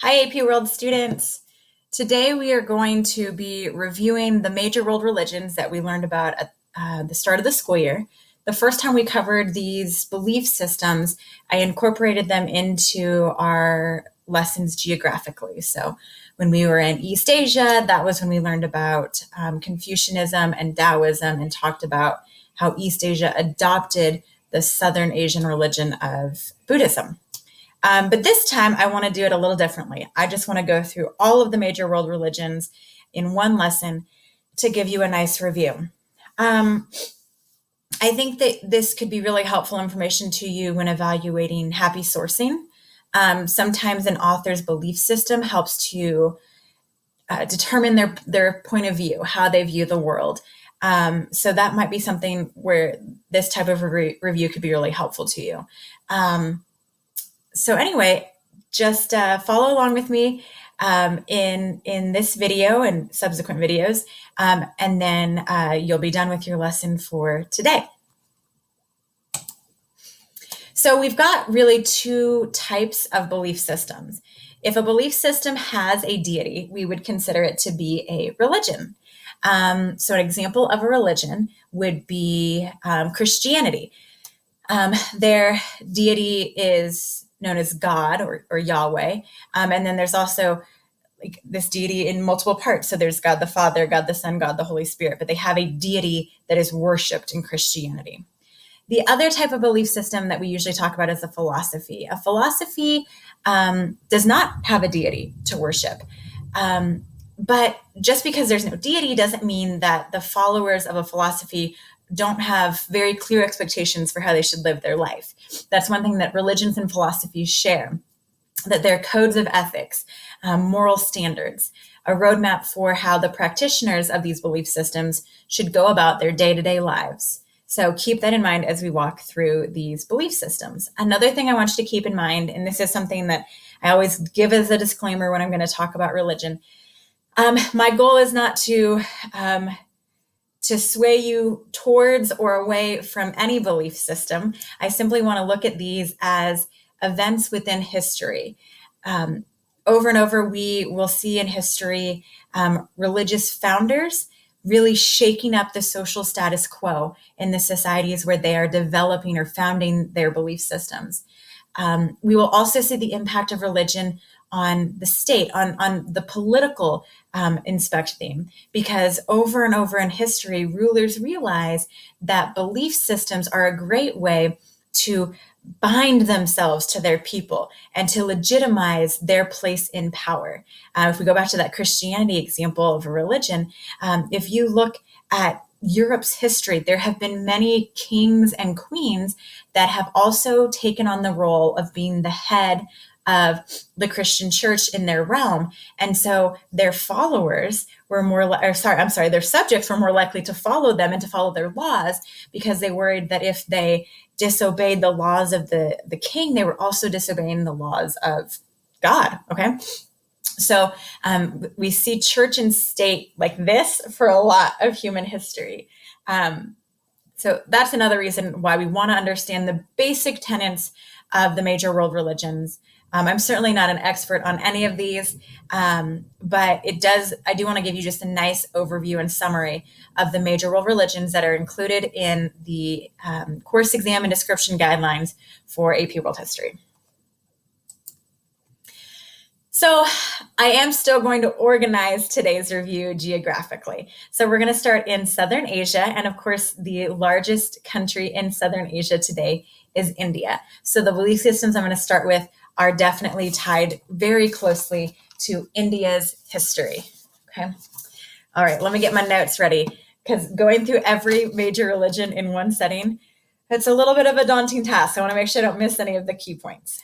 Hi, AP World students. Today we are going to be reviewing the major world religions that we learned about at the start of the school year. The first time we covered these belief systems, I incorporated them into our lessons geographically. So when we were in East Asia, that was when we learned about Confucianism and Taoism and talked about how East Asia adopted the Southern Asian religion of Buddhism. But this time, I want to do it a little differently. I just want to go through all of the major world religions in one lesson to give you a nice review. Um, I think that this could be really helpful information to you when evaluating happy sourcing. Sometimes an author's belief system helps to determine their point of view, how they view the world. So that might be something where this type of review could be really helpful to you. So anyway, just follow along with me in this video and subsequent videos, and then you'll be done with your lesson for today. So we've got really two types of belief systems. If a belief system has a deity, we would consider it to be a religion. So an example of a religion would be Christianity. Their deity is known as God or Yahweh. And then there's also like this deity in multiple parts. So there's God the Father, God the Son, God the Holy Spirit, but they have a deity that is worshiped in Christianity. The other type of belief system that we usually talk about is a philosophy. A philosophy does not have a deity to worship. But just because there's no deity doesn't mean that the followers of a philosophy don't have very clear expectations for how they should live their life. That's one thing that religions and philosophies share, that they're codes of ethics, moral standards, a roadmap for how the practitioners of these belief systems should go about their day-to-day lives. So keep that in mind as we walk through these belief systems. Another thing I want you to keep in mind, and this is something that I always give as a disclaimer when I'm going to talk about religion, my goal is not to sway you towards or away from any belief system. I simply want to look at these as events within history. Over and over, we will see in history religious founders really shaking up the social status quo in the societies where they are developing or founding their belief systems. We will also see the impact of religion on the state, on the political inspect theme, because over and over in history, rulers realize that belief systems are a great way to bind themselves to their people and to legitimize their place in power. If we go back to that Christianity example of a religion, if you look at Europe's history, there have been many kings and queens that have also taken on the role of being the head of the Christian church in their realm. And so their followers were their subjects were more likely to follow them and to follow their laws, because they worried that if they disobeyed the laws of the king, they were also disobeying the laws of God. Okay. So we see church and state like this for a lot of human history. So that's another reason why we want to understand the basic tenets of the major world religions. I'm certainly not an expert on any of these, but I do want to give you just a nice overview and summary of the major world religions that are included in the course exam and description guidelines for AP World History. So I am still going to organize today's review geographically. So we're going to start in Southern Asia. And of course, the largest country in Southern Asia today is India. So the belief systems I'm going to start with are definitely tied very closely to India's history. Okay. All right, let me get my notes ready, because going through every major religion in one setting, it's a little bit of a daunting task. I want to make sure I don't miss any of the key points.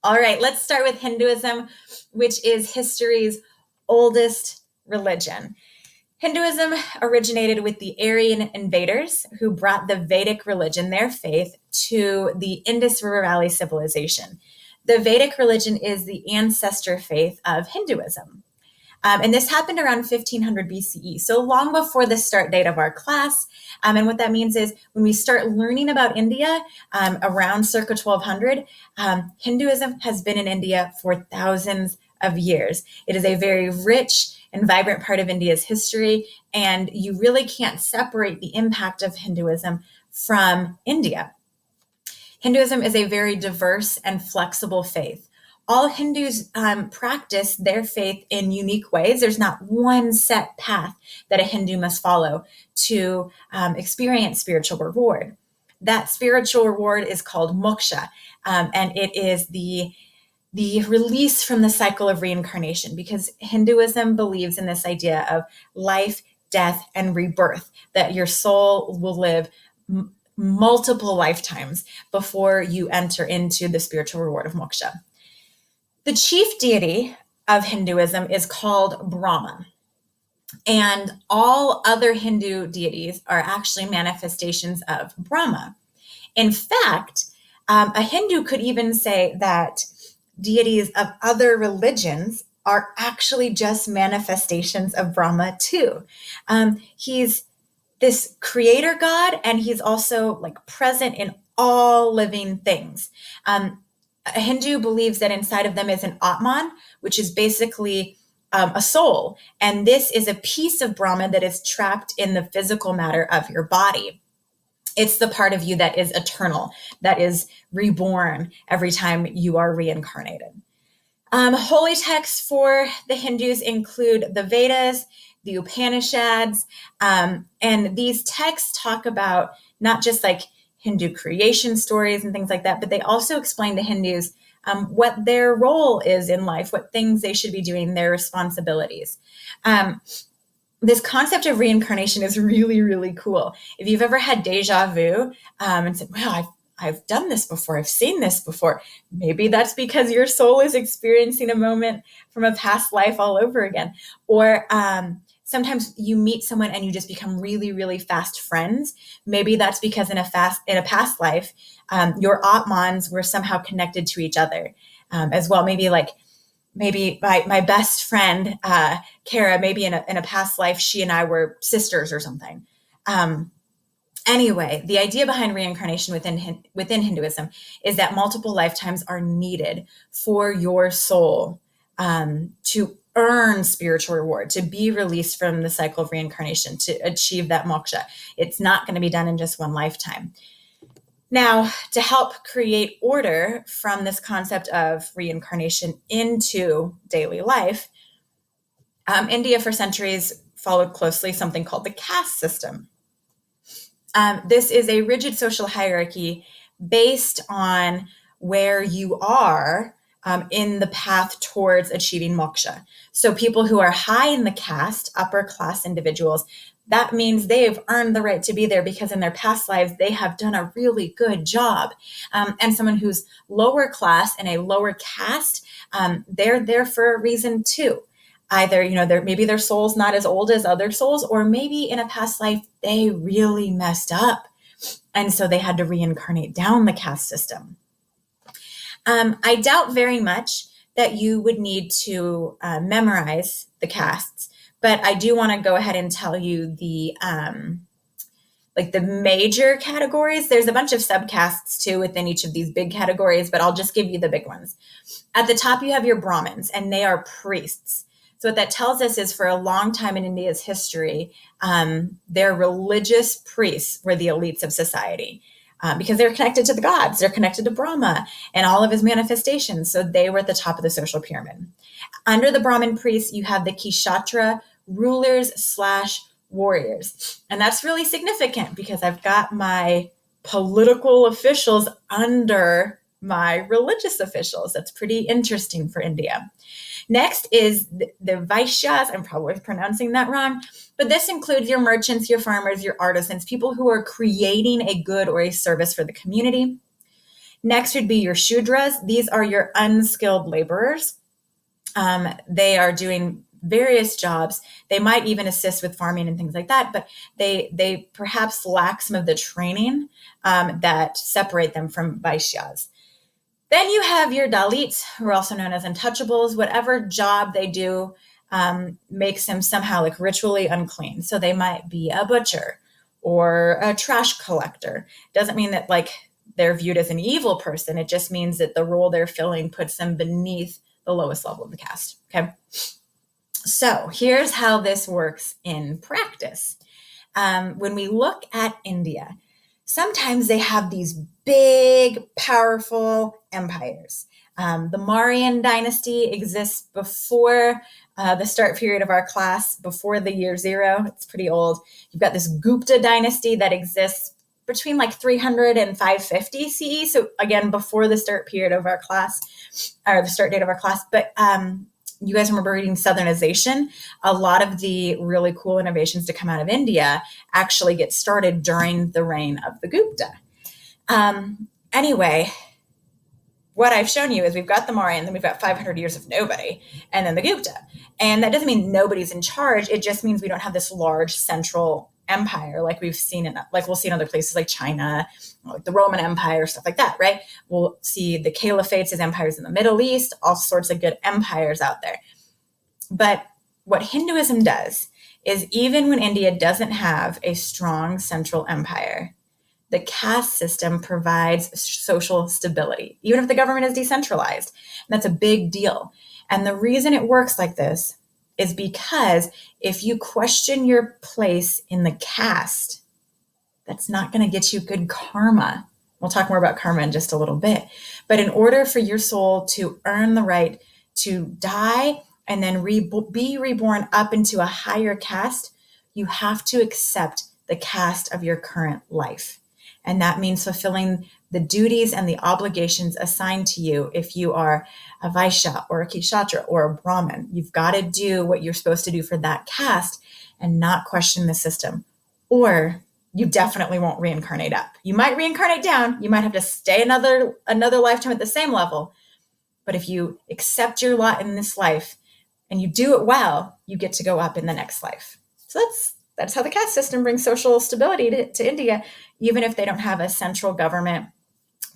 All right, let's start with Hinduism, which is history's oldest religion. Hinduism originated with the Aryan invaders who brought the Vedic religion, their faith, to the Indus River Valley civilization. The Vedic religion is the ancestor faith of Hinduism. And this happened around 1500 BCE, so long before the start date of our class. And what that means is when we start learning about India around circa 1200, Hinduism has been in India for thousands of years. It is a very rich and vibrant part of India's history, and you really can't separate the impact of Hinduism from India. Hinduism is a very diverse and flexible faith. All Hindus practice their faith in unique ways. There's not one set path that a Hindu must follow to experience spiritual reward. That spiritual reward is called moksha, and it is the release from the cycle of reincarnation, because Hinduism believes in this idea of life, death, and rebirth, that your soul will live multiple lifetimes before you enter into the spiritual reward of moksha. The chief deity of Hinduism is called Brahma, and all other Hindu deities are actually manifestations of Brahma. In fact, a Hindu could even say that deities of other religions are actually just manifestations of Brahma too. He's this creator God, and he's also like present in all living things. A Hindu believes that inside of them is an Atman, which is basically a soul. And this is a piece of Brahma that is trapped in the physical matter of your body. It's the part of you that is eternal, that is reborn every time you are reincarnated. Holy texts for the Hindus include the Vedas, the Upanishads, and these texts talk about not just like Hindu creation stories and things like that, but they also explain to Hindus what their role is in life, what things they should be doing, their responsibilities. This concept of reincarnation is really, really cool. If you've ever had deja vu and said, wow, I've done this before, I've seen this before, maybe that's because your soul is experiencing a moment from a past life all over again. Or sometimes you meet someone and you just become really, really fast friends. Maybe that's because in a past life, your Atmans were somehow connected to each other as well. Maybe my best friend, Kara, maybe in a past life, she and I were sisters or something. Anyway, the idea behind reincarnation within Hinduism is that multiple lifetimes are needed for your soul to earn spiritual reward, to be released from the cycle of reincarnation, to achieve that moksha. It's not going to be done in just one lifetime. Now, to help create order from this concept of reincarnation into daily life, India for centuries followed closely something called the caste system. This is a rigid social hierarchy based on where you are in the path towards achieving moksha. So people who are high in the caste, upper class individuals, that means they've earned the right to be there because in their past lives, they have done a really good job. And someone who's lower class and a lower caste, they're there for a reason too. Either, maybe their soul's not as old as other souls, or maybe in a past life, they really messed up. And so they had to reincarnate down the caste system. I doubt very much that you would need to memorize the castes, but I do want to go ahead and tell you the major categories. There's a bunch of subcastes too within each of these big categories, but I'll just give you the big ones. At the top, you have your Brahmins, and they are priests. So what that tells us is for a long time in India's history, their religious priests were the elites of society. Because they're connected to the gods, they're connected to Brahma and all of his manifestations. So they were at the top of the social pyramid. Under the Brahmin priests, you have the Kshatra rulers/warriors. And that's really significant because I've got my political officials under my religious officials. That's pretty interesting for India. Next is the Vaishyas. I'm probably pronouncing that wrong, but this includes your merchants, your farmers, your artisans, people who are creating a good or a service for the community. Next would be your Shudras. These are your unskilled laborers. They are doing various jobs. They might even assist with farming and things like that, but they perhaps lack some of the training that separate them from Vaishyas. Then you have your Dalits, who are also known as untouchables. Whatever job they do, makes them somehow like ritually unclean. So they might be a butcher or a trash collector. Doesn't mean that like they're viewed as an evil person. It just means that the role they're filling puts them beneath the lowest level of the caste. Okay. So here's how this works in practice. When we look at India, sometimes they have these big, powerful empires. The Mauryan dynasty exists before the start period of our class, before the year 0. It's pretty old. You've got this Gupta dynasty that exists between like 300 and 550 CE. So again, before the start period of our class, or the start date of our class. But you guys remember reading Southernization? A lot of the really cool innovations to come out of India actually get started during the reign of the Gupta. Anyway, what I've shown you is we've got the Mauryan, then we've got 500 years of nobody, and then the Gupta. And that doesn't mean nobody's in charge. It just means we don't have this large central empire like we've seen in, like we'll see in other places like China, like the Roman Empire, stuff like that, right? We'll see the caliphates as empires in the Middle East, all sorts of good empires out there. But what Hinduism does is even when India doesn't have a strong central empire, the caste system provides social stability, even if the government is decentralized. And that's a big deal. And the reason it works like this is because if you question your place in the caste, that's not going to get you good karma. We'll talk more about karma in just a little bit. But in order for your soul to earn the right to die and then be reborn up into a higher caste, you have to accept the caste of your current life. And that means fulfilling the duties and the obligations assigned to you. If you are a Vaishya or a Kshatra or a Brahmin, you've got to do what you're supposed to do for that caste and not question the system. Or you definitely won't reincarnate up. You might reincarnate down. You might have to stay another lifetime at the same level. But if you accept your lot in this life and you do it well, you get to go up in the next life. So that's how the caste system brings social stability to India, even if they don't have a central government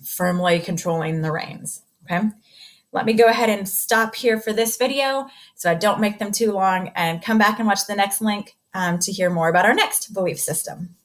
firmly controlling the reins. Okay. Let me go ahead and stop here for this video so I don't make them too long, and come back and watch the next link to hear more about our next belief system.